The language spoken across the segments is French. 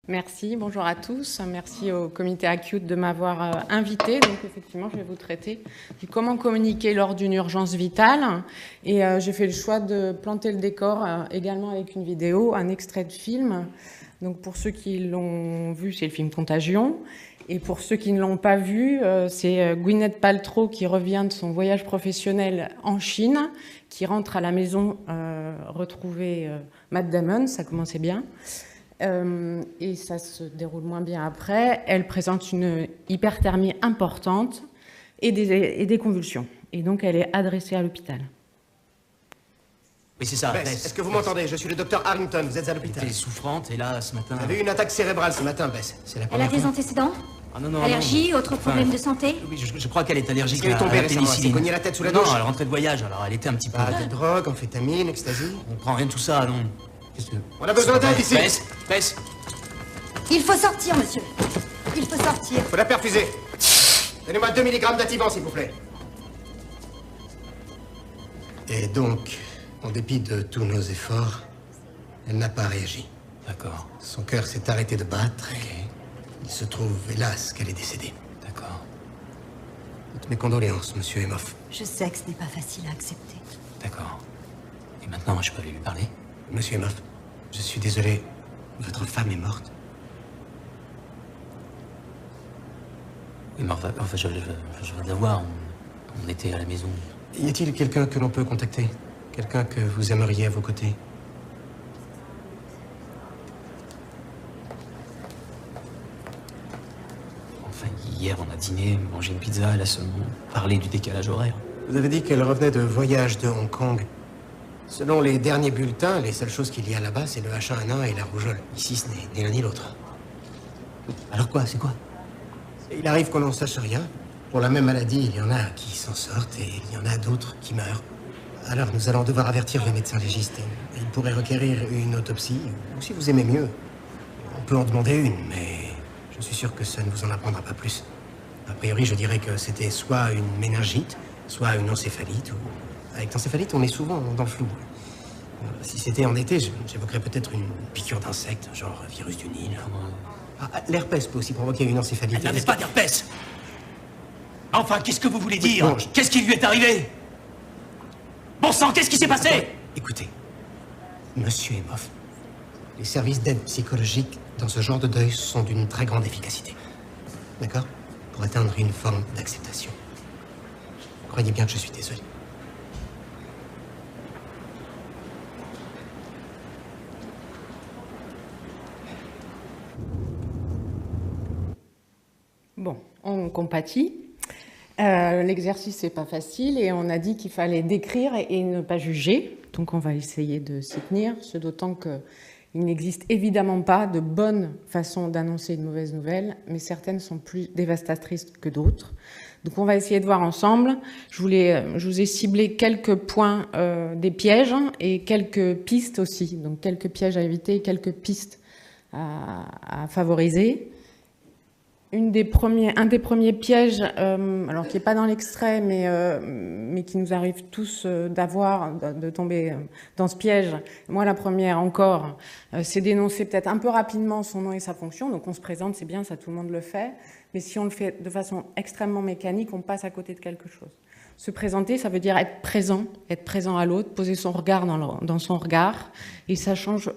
Merci, bonjour à tous. Merci au comité Acute de m'avoir invité. Donc effectivement, je vais vous traiter du comment communiquer lors d'une urgence vitale. Et j'ai fait le choix de planter le décor également avec une vidéo, un extrait de film. Donc pour ceux qui l'ont vu, c'est le film Contagion. Et pour ceux qui ne l'ont pas vu, c'est Gwyneth Paltrow qui revient de son voyage professionnel en Chine, qui rentre à la maison retrouver Matt Damon, ça commençait bien. Et ça se déroule moins bien après. Elle présente une hyperthermie importante et des convulsions. Et donc, elle est adressée à l'hôpital. Oui, c'est ça. Bess, est-ce que vous m'entendez? Je suis le docteur Harrington, vous êtes à l'hôpital. Elle est souffrante, et là, ce matin... Vous avez eu une attaque cérébrale ce matin, Bess. C'est la Elle a première des fois. antécédents? Ah non, non, Allergie, non. autre problème de santé? Oui, je crois qu'elle est allergique Est-ce qu'elle est tombée à la récemment? Elle s'est pénicilline. cognée la tête sous la Non, douche? elle rentrait de voyage, alors elle était un petit peu... Pas de drogue, amphétamine, ecstasy? On prend rien de tout ça, non. Qu'est-ce que... On a besoin d'aide ici. Bess. Il faut sortir, monsieur. Il faut sortir. Faut la perfuser. Donnez-moi 2 mg d'activant, s'il vous plaît. Et donc, en dépit de tous nos efforts, elle n'a pas réagi. D'accord, Son cœur s'est arrêté de battre et il se trouve, hélas, qu'elle est décédée. d'accord. Toutes mes condoléances, monsieur Emoff. Je sais que ce n'est pas facile à accepter. D'accord. Et maintenant, je peux aller lui parler? Monsieur Emoff, je suis désolé, votre femme est morte. Oui, mais enfin je viens de la voir. On était à la maison. Y a-t-il quelqu'un que l'on peut contacter? Quelqu'un que vous aimeriez à vos côtés? Enfin, hier, on a dîné, mangé une pizza, elle a seulement parlé du décalage horaire. Vous avez dit qu'elle revenait de voyage de Hong Kong. Selon les derniers bulletins, les seules choses qu'il y a là-bas, c'est le H1N1 et la rougeole. Ici, ce n'est ni l'un ni l'autre. Alors quoi? C'est quoi? Et il arrive qu'on n'en sache rien. Pour la même maladie, il y en a qui s'en sortent et il y en a d'autres qui meurent. Alors nous allons devoir avertir le médecin légiste. Et il pourrait requérir une autopsie, ou si vous aimez mieux, on peut en demander une, mais je suis sûr que ça ne vous en apprendra pas plus. A priori, je dirais que c'était soit une méningite, soit une encéphalite, ou... Avec l'encéphalite, on est souvent dans le flou. Si c'était en été, j'évoquerais peut-être une piqûre d'insecte, genre virus du Nil. L'herpès peut aussi provoquer une encéphalite. Elle n'avait pas d'herpès. Enfin, qu'est-ce que vous voulez dire? bon, Qu'est-ce qui lui est arrivé? Bon sang, qu'est-ce qui s'est passé? Attendez, écoutez, monsieur Emoff, les services d'aide psychologique dans ce genre de deuil sont d'une très grande efficacité. D'accord? Pour atteindre une forme d'acceptation. Croyez bien que je suis désolé. Bon, on compatit. L'exercice n'est pas facile et on a dit qu'il fallait décrire et ne pas juger. Donc on va essayer de s'y tenir, ce d'autant qu'il n'existe évidemment pas de bonne façon d'annoncer une mauvaise nouvelle, mais certaines sont plus dévastatrices que d'autres. Donc on va essayer de voir ensemble. Je vous ai ciblé quelques points des pièges et quelques pistes aussi. Donc quelques pièges à éviter et quelques pistes à favoriser. Un des premiers pièges, alors qui n'est pas dans l'extrait, mais qui nous arrive tous de tomber dans ce piège. Moi, la première encore, c'est d'énoncer peut-être un peu rapidement son nom et sa fonction. Donc on se présente, c'est bien, ça tout le monde le fait. Mais si on le fait de façon extrêmement mécanique, on passe à côté de quelque chose. Se présenter, ça veut dire être présent à l'autre, poser son regard dans son regard, et ça change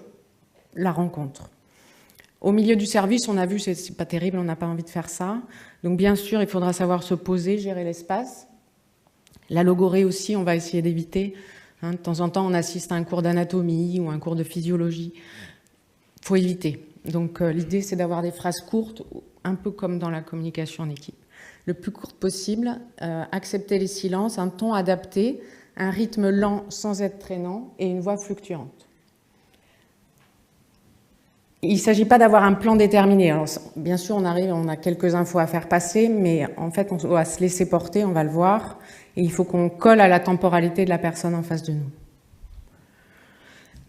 la rencontre. Au milieu du service, on a vu, c'est pas terrible, on n'a pas envie de faire ça. Donc bien sûr, il faudra savoir se poser, gérer l'espace. La logorée aussi, on va essayer d'éviter. De temps en temps, on assiste à un cours d'anatomie ou un cours de physiologie. Il faut éviter. Donc l'idée, c'est d'avoir des phrases courtes, un peu comme dans la communication en équipe. Le plus courte possible, accepter les silences, un ton adapté, un rythme lent sans être traînant et une voix fluctuante. Il ne s'agit pas d'avoir un plan déterminé. Alors, bien sûr, on a quelques infos à faire passer, mais en fait, on doit se laisser porter, on va le voir, et il faut qu'on colle à la temporalité de la personne en face de nous.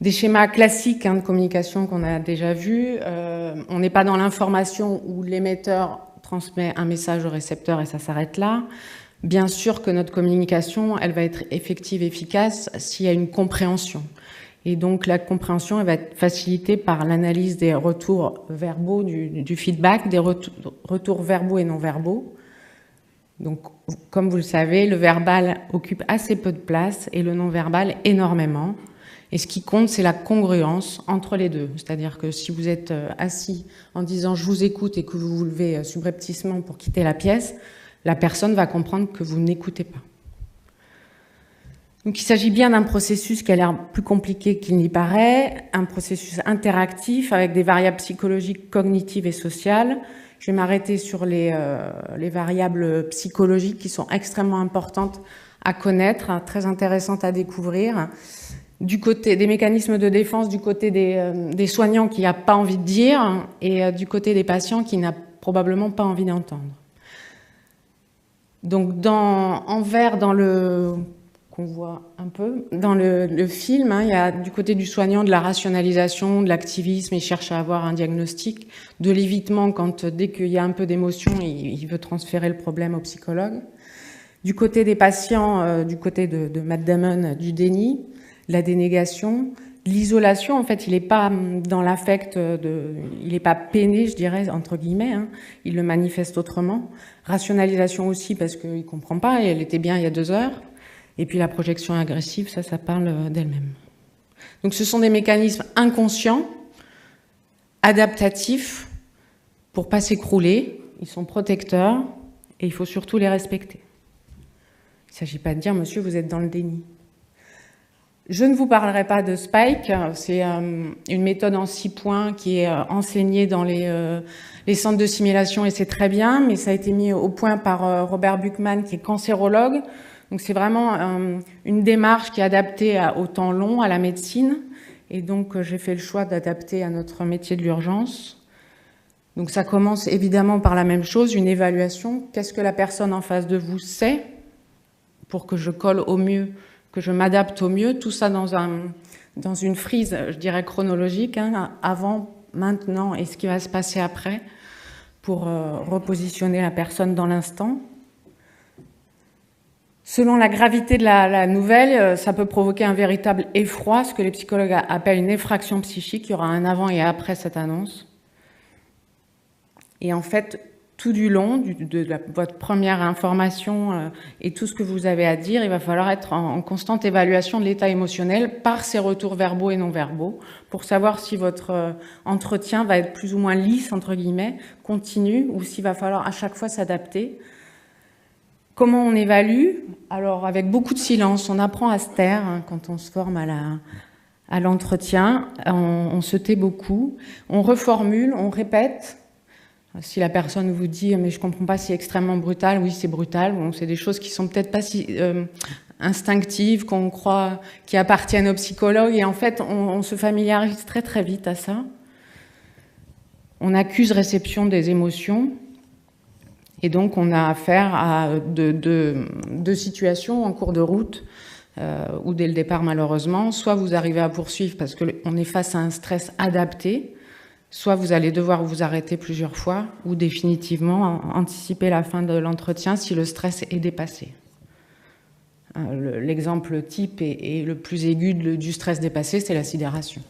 Des schémas classiques de communication qu'on a déjà vus. On n'est pas dans l'information où l'émetteur transmet un message au récepteur et ça s'arrête là. Bien sûr que notre communication, elle va être effective, efficace s'il y a une compréhension. Et donc la compréhension elle va être facilitée par l'analyse des retours verbaux, du feedback, des retours verbaux et non verbaux. Donc, comme vous le savez, le verbal occupe assez peu de place et le non-verbal énormément. Et ce qui compte, c'est la congruence entre les deux. C'est-à-dire que si vous êtes assis en disant « je vous écoute » et que vous vous levez subrepticement pour quitter la pièce, la personne va comprendre que vous n'écoutez pas. Donc il s'agit bien d'un processus qui a l'air plus compliqué qu'il n'y paraît, un processus interactif avec des variables psychologiques, cognitives et sociales. Je vais m'arrêter sur les variables psychologiques qui sont extrêmement importantes à connaître, très intéressantes à découvrir. Du côté des mécanismes de défense, du côté des soignants qui n'a pas envie de dire et du côté des patients qui n'a probablement pas envie d'entendre. Donc en vert, dans le... qu'on voit un peu. Dans le film, il y a du côté du soignant de la rationalisation, de l'activisme, il cherche à avoir un diagnostic, de l'évitement quand dès qu'il y a un peu d'émotion, il veut transférer le problème au psychologue. Du côté des patients, du côté de Matt Damon, du déni, la dénégation, l'isolation, en fait, il n'est pas dans l'affect, il n'est pas peiné, je dirais, entre guillemets, il le manifeste autrement. Rationalisation aussi, parce qu'il ne comprend pas, et elle était bien il y a 2 heures. Et puis la projection agressive, ça parle d'elle-même. Donc ce sont des mécanismes inconscients, adaptatifs, pour pas s'écrouler. Ils sont protecteurs et il faut surtout les respecter. Il ne s'agit pas de dire « Monsieur, vous êtes dans le déni ». Je ne vous parlerai pas de Spike. C'est une méthode en 6 points qui est enseignée dans les centres de simulation et c'est très bien, mais ça a été mis au point par Robert Buchman, qui est cancérologue. Donc c'est vraiment une démarche qui est adaptée au temps long, à la médecine. Et donc j'ai fait le choix d'adapter à notre métier de l'urgence. Donc ça commence évidemment par la même chose, une évaluation. Qu'est-ce que la personne en face de vous sait pour que je colle au mieux, que je m'adapte au mieux. Tout ça dans une frise, je dirais, chronologique, avant, maintenant et ce qui va se passer après, pour repositionner la personne dans l'instant. Selon la gravité de la nouvelle, ça peut provoquer un véritable effroi, ce que les psychologues appellent une effraction psychique. Il y aura un avant et après cette annonce. Et en fait, tout du long, votre première information et tout ce que vous avez à dire, il va falloir être en constante évaluation de l'état émotionnel par ces retours verbaux et non verbaux, pour savoir si votre entretien va être plus ou moins lisse, entre guillemets, continu, ou s'il va falloir à chaque fois s'adapter. Comment on évalue? Alors, avec beaucoup de silence, on apprend à se taire quand on se forme à l'entretien, on se tait beaucoup, on reformule, on répète. Si la personne vous dit « mais je ne comprends pas, c'est extrêmement brutal », oui, c'est brutal. Bon, c'est des choses qui sont peut-être pas si instinctives, qu'on croit, qui appartiennent aux psychologues. Et en fait, on se familiarise très très vite à ça. On accuse réception des émotions. Et donc, on a affaire à deux situations en cours de route, ou dès le départ, malheureusement. Soit vous arrivez à poursuivre parce qu'on est face à un stress adapté, soit vous allez devoir vous arrêter plusieurs fois, ou définitivement anticiper la fin de l'entretien si le stress est dépassé. L'exemple type et le plus aigu du stress dépassé, c'est la sidération.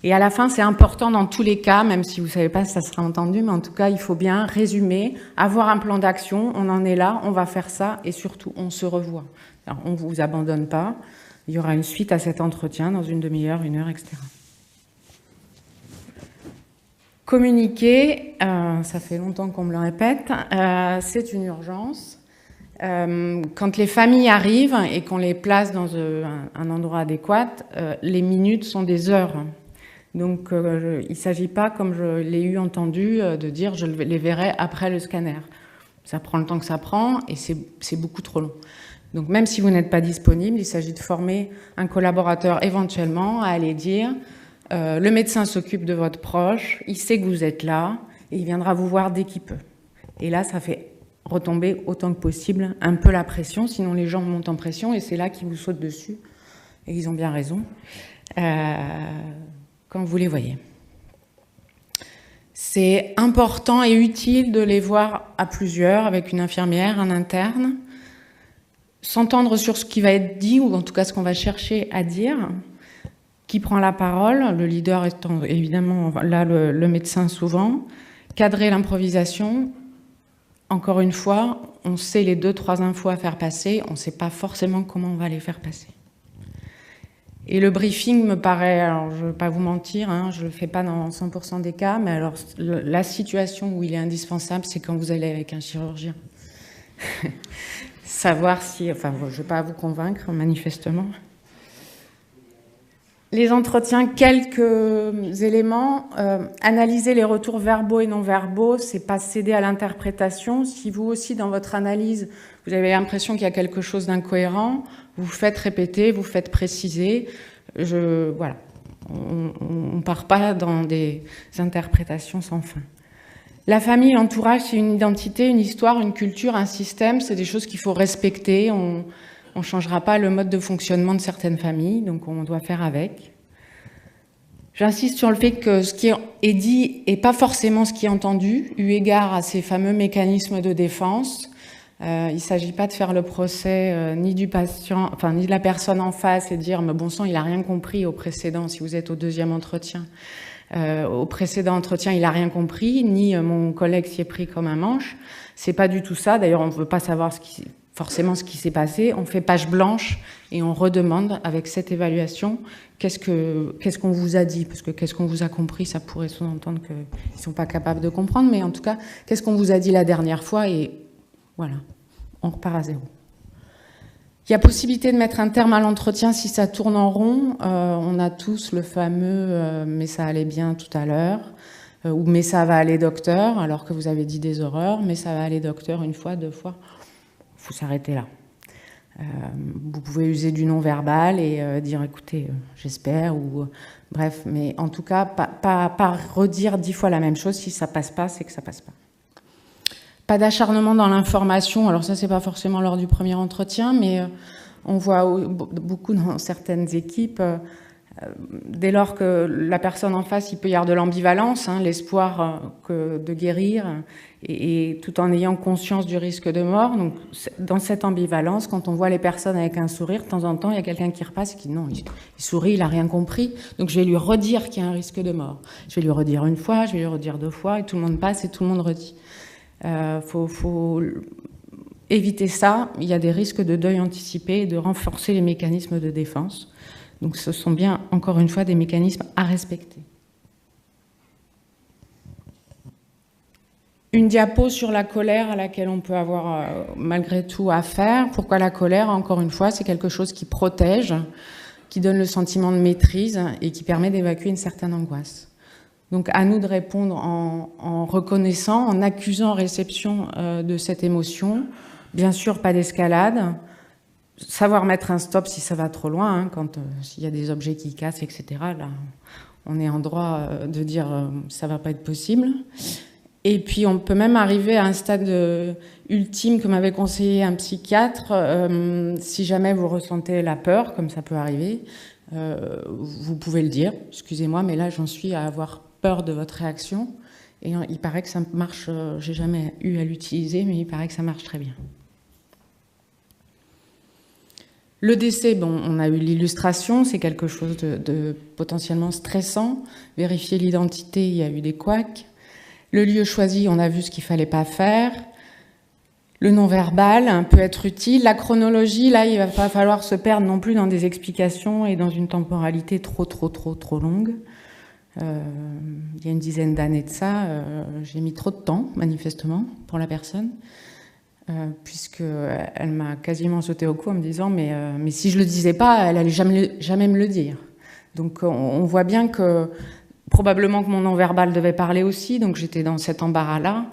Et à la fin, c'est important dans tous les cas, même si vous ne savez pas si ça sera entendu, mais en tout cas, il faut bien résumer, avoir un plan d'action, on en est là, on va faire ça, et surtout, on se revoit. Alors, on ne vous abandonne pas, il y aura une suite à cet entretien dans une demi-heure, 1 heure, etc. Communiquer, ça fait longtemps qu'on me le répète, c'est une urgence. Quand les familles arrivent et qu'on les place dans un endroit adéquat, les minutes sont des heures. Donc, il ne s'agit pas, comme je l'ai eu entendu, de dire « je les verrai après le scanner ». Ça prend le temps que ça prend et c'est beaucoup trop long. Donc, même si vous n'êtes pas disponible, il s'agit de former un collaborateur éventuellement à aller dire « le médecin s'occupe de votre proche, il sait que vous êtes là et il viendra vous voir dès qu'il peut ». Et là, ça fait retomber autant que possible un peu la pression, sinon les gens montent en pression et c'est là qu'ils vous sautent dessus. Et ils ont bien raison. Quand vous les voyez. C'est important et utile de les voir à plusieurs, avec une infirmière, un interne, s'entendre sur ce qui va être dit, ou en tout cas ce qu'on va chercher à dire, Qui prend la parole, le leader étant évidemment là le médecin souvent, cadrer l'improvisation. Encore une fois, on sait les 2-3 infos à faire passer, on ne sait pas forcément comment on va les faire passer. Et le briefing me paraît, alors je ne vais pas vous mentir, hein, je ne le fais pas dans 100% des cas, mais alors la situation où il est indispensable, c'est quand vous allez avec un chirurgien. Savoir si, enfin je ne vais pas vous convaincre manifestement. Les entretiens, quelques éléments. Analyser les retours verbaux et non verbaux, c'est pas céder à l'interprétation. Si vous aussi, dans votre analyse, vous avez l'impression qu'il y a quelque chose d'incohérent, vous faites répéter, vous faites préciser. Voilà. On part pas dans des interprétations sans fin. La famille, l'entourage, c'est une identité, une histoire, une culture, un système. C'est des choses qu'il faut respecter. On ne changera pas le mode de fonctionnement de certaines familles, donc on doit faire avec. J'insiste sur le fait que ce qui est dit n'est pas forcément ce qui est entendu, eu égard à ces fameux mécanismes de défense. Il ne s'agit pas de faire le procès ni du patient, enfin ni de la personne en face et dire « mais bon sang, il n'a rien compris au précédent », si vous êtes au deuxième entretien. Au précédent entretien, il n'a rien compris, ni mon collègue s'y est pris comme un manche. C'est pas du tout ça. D'ailleurs, on ne veut pas savoir forcément ce qui s'est passé. On fait page blanche et on redemande avec cette évaluation qu'est-ce qu'on vous a dit, parce que qu'est-ce qu'on vous a compris, ça pourrait sous-entendre qu'ils ne sont pas capables de comprendre, mais en tout cas, qu'est-ce qu'on vous a dit la dernière fois, et voilà, on repart à zéro. Il y a possibilité de mettre un terme à l'entretien si ça tourne en rond. On a tous le fameux mais ça allait bien tout à l'heure, ou mais ça va aller docteur, alors que vous avez dit des horreurs, mais ça va aller docteur une fois, 2 fois. Il faut s'arrêter là. Vous pouvez user du non-verbal et dire écoutez, j'espère, ou bref, mais en tout cas, pas redire 10 fois la même chose. Si ça passe pas, c'est que ça passe pas. Pas d'acharnement dans l'information. Alors ça, c'est pas forcément lors du premier entretien, mais on voit beaucoup dans certaines équipes, dès lors que la personne en face, il peut y avoir de l'ambivalence, hein, l'espoir de guérir, et tout en ayant conscience du risque de mort. Donc, dans cette ambivalence, quand on voit les personnes avec un sourire, de temps en temps, il y a quelqu'un qui repasse et qui dit non, il sourit, il n'a rien compris. Donc, je vais lui redire qu'il y a un risque de mort. Je vais lui redire 1 fois, je vais lui redire 2 fois, et tout le monde passe et tout le monde redit. Faut éviter ça. Il y a des risques de deuil anticipé et de renforcer les mécanismes de défense. Donc ce sont bien, encore une fois, des mécanismes à respecter. Une diapo sur la colère à laquelle on peut avoir malgré tout affaire. Pourquoi la colère? Encore une fois, c'est quelque chose qui protège, qui donne le sentiment de maîtrise et qui permet d'évacuer une certaine angoisse. Donc à nous de répondre en reconnaissant, en accusant réception de cette émotion. Bien sûr, pas d'escalade. Savoir mettre un stop si ça va trop loin, hein, quand s'il y a des objets qui cassent, etc. Là, on est en droit de dire ça va pas être possible. Et puis on peut même arriver à un stade ultime, comme m'avait conseillé un psychiatre. Si jamais vous ressentez la peur, comme ça peut arriver, vous pouvez le dire. Excusez-moi, mais là j'en suis à avoir peur de votre réaction. Et il paraît que ça marche. J'ai jamais eu à l'utiliser, mais il paraît que ça marche très bien. Le décès, bon, on a eu l'illustration, c'est quelque chose de potentiellement stressant. Vérifier l'identité, il y a eu des couacs. Le lieu choisi, on a vu ce qu'il ne fallait pas faire. Le non-verbal peut être utile. La chronologie, là, il ne va pas falloir se perdre non plus dans des explications et dans une temporalité trop longue. Il y a une dizaine d'années de ça, j'ai mis trop de temps, manifestement, pour la personne. Puisqu'elle m'a quasiment sauté au cou en me disant mais si je le disais pas, elle allait jamais me le dire. Donc on voit bien que probablement que mon non-verbal devait parler aussi, donc j'étais dans cet embarras-là,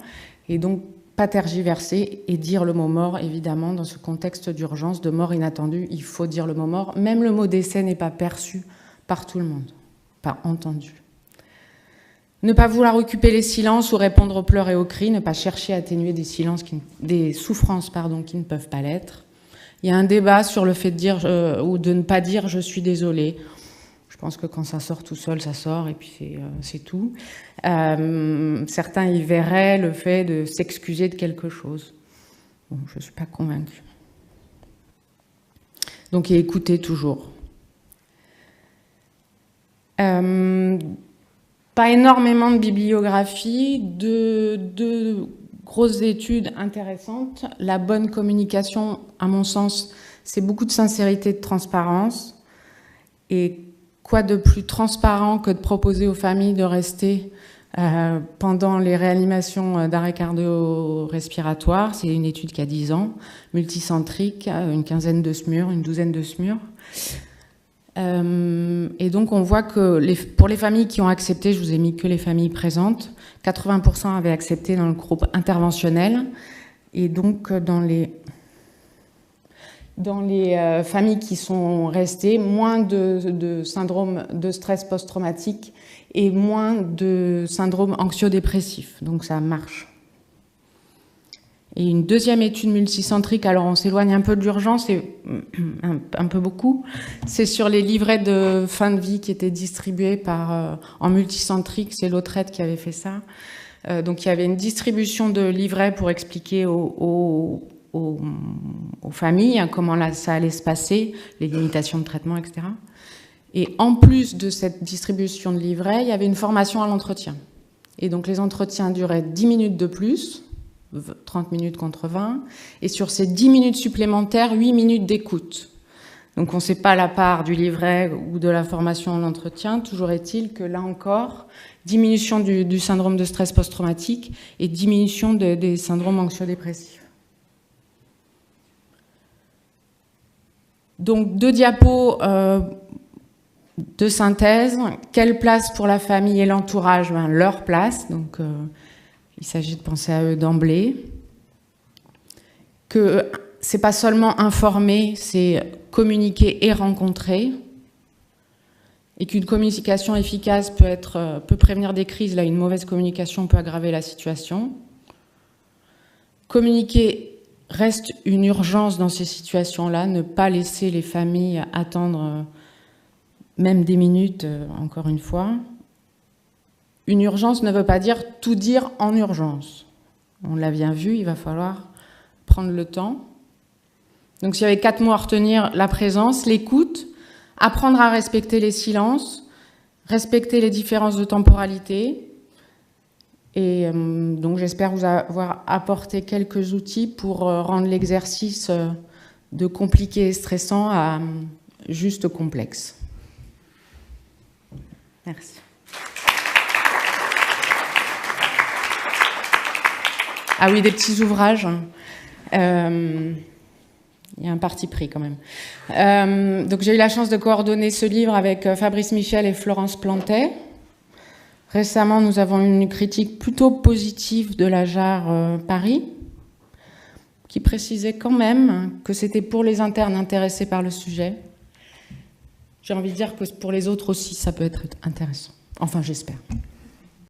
et donc pas tergiverser et dire le mot mort, évidemment, dans ce contexte d'urgence, de mort inattendue, il faut dire le mot mort. Même le mot décès n'est pas perçu par tout le monde, pas entendu. Ne pas vouloir occuper les silences ou répondre aux pleurs et aux cris, ne pas chercher à atténuer des souffrances qui ne peuvent pas l'être. Il y a un débat sur le fait de dire ou de ne pas dire « je suis désolée ». Je pense que quand ça sort tout seul, ça sort et puis c'est tout. Certains y verraient le fait de s'excuser de quelque chose. Bon, je ne suis pas convaincue. Donc écoutez toujours. Pas énormément de bibliographie, deux grosses études intéressantes. La bonne communication, à mon sens, c'est beaucoup de sincérité et de transparence. Et quoi de plus transparent que de proposer aux familles de rester pendant les réanimations d'arrêt cardio-respiratoire. C'est une étude qui a 10 ans, multicentrique, une quinzaine de SMUR, une douzaine de SMUR. Et donc on voit que pour les familles qui ont accepté, je vous ai mis que les familles présentes, 80% avaient accepté dans le groupe interventionnel. Et donc dans les familles qui sont restées, moins de syndrome de stress post-traumatique et moins de syndrome anxio-dépressif. Donc ça marche. Et une deuxième étude multicentrique, alors on s'éloigne un peu de l'urgence, et un peu beaucoup, c'est sur les livrets de fin de vie qui étaient distribués en multicentrique, c'est l'Autrette qui avait fait ça. Donc il y avait une distribution de livrets pour expliquer aux familles comment ça allait se passer, les limitations de traitement, etc. Et en plus de cette distribution de livrets, il y avait une formation à l'entretien. Et donc les entretiens duraient 10 minutes de plus, 30 minutes contre 20, et sur ces 10 minutes supplémentaires, 8 minutes d'écoute. Donc on ne sait pas la part du livret ou de la formation en entretien, toujours est-il que là encore, diminution du syndrome de stress post-traumatique et diminution des syndromes anxio-dépressifs. Donc 2 diapos de synthèse. Quelle place pour la famille et l'entourage? Leur place, donc il s'agit de penser à eux d'emblée. Que c'est pas seulement informer, c'est communiquer et rencontrer. Et qu'une communication efficace peut prévenir des crises. Là, une mauvaise communication peut aggraver la situation. Communiquer reste une urgence dans ces situations-là. Ne pas laisser les familles attendre même des minutes, encore une fois. Une urgence ne veut pas dire tout dire en urgence. On l'a bien vu, il va falloir prendre le temps. Donc s'il y avait 4 mots à retenir, la présence, l'écoute, apprendre à respecter les silences, respecter les différences de temporalité. Et donc j'espère vous avoir apporté quelques outils pour rendre l'exercice de compliqué et stressant à juste complexe. Merci. Ah oui, des petits ouvrages. Il y a un parti pris quand même. Donc j'ai eu la chance de coordonner ce livre avec Fabrice Michel et Florence Plantet. Récemment, nous avons eu une critique plutôt positive de la JAR Paris, qui précisait quand même que c'était pour les internes intéressés par le sujet. J'ai envie de dire que pour les autres aussi, ça peut être intéressant. Enfin, j'espère.